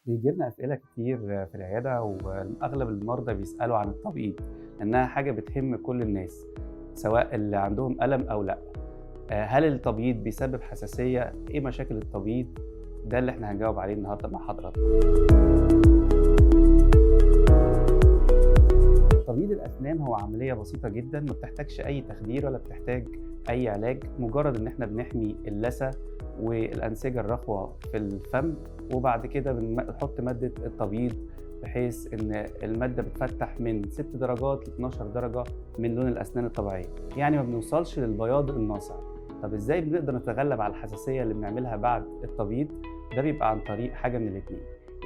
بييجي لنا أسئلة كتير في العيادة، وأغلب المرضى بيسألوا عن التبييض، لأنها حاجة بتهم كل الناس سواء اللي عندهم ألم أو لأ. هل التبييض بيسبب حساسية؟ إيه مشاكل التبييض؟ ده اللي إحنا هنجاوب عليه النهارده مع حضراتكم. تبييض الأسنان هو عملية بسيطة جدًا، ما بتحتاجش أي تخدير ولا بتحتاج أي علاج، مجرد إن إحنا بنحمي اللثة والأنسجة الرخوة في الفم، وبعد كده بنحط مادة التبييض بحيث إن المادة بتفتح من 6 درجات ل12 درجة من لون الأسنان الطبيعية، يعني ما بنوصلش للبياض الناصع. طب إزاي بنقدر نتغلب على الحساسية اللي بنعملها بعد التبييض؟ ده بيبقى عن طريق حاجة من الاتنين،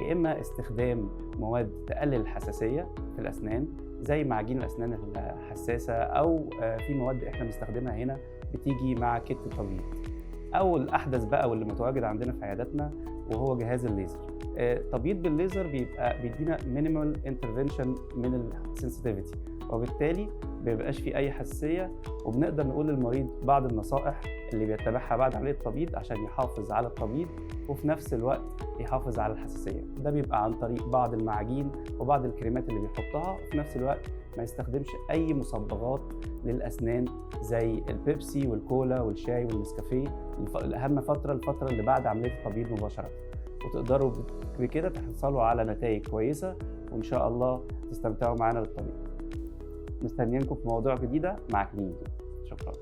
يا إما استخدام مواد تقلل الحساسية في الأسنان زي معاجين الأسنان الحساسة، أو في مواد إحنا بنستخدمها هنا بتيجي مع كيت التبييض، أو الأحدث بقى واللي متواجد عندنا في عياداتنا وهو جهاز الليزر. التبييض بالليزر بيدينا minimal intervention من الsensitivity، وبالتالي ما بيبقاش فيه أي حساسية، وبنقدر نقول للمريض بعض النصائح اللي بيتبعها بعد عملية التبييض عشان يحافظ على التبييض وفي نفس الوقت يحافظ على الحساسية. ده بيبقى عن طريق بعض المعاجين وبعض الكريمات اللي بيحطها، وفي نفس الوقت ما يستخدمش أي مصبغات للأسنان زي البيبسي والكولا والشاي والنسكافيه. الأهم الفترة اللي بعد عملية التبييض مباشرة، وتقدروا بكده تحصلوا على نتائج كويسة، وإن شاء الله تستمتعوا معانا بالتبييض. مستنيينكم في مواضيع جديدة مع كلينيك. شكرا.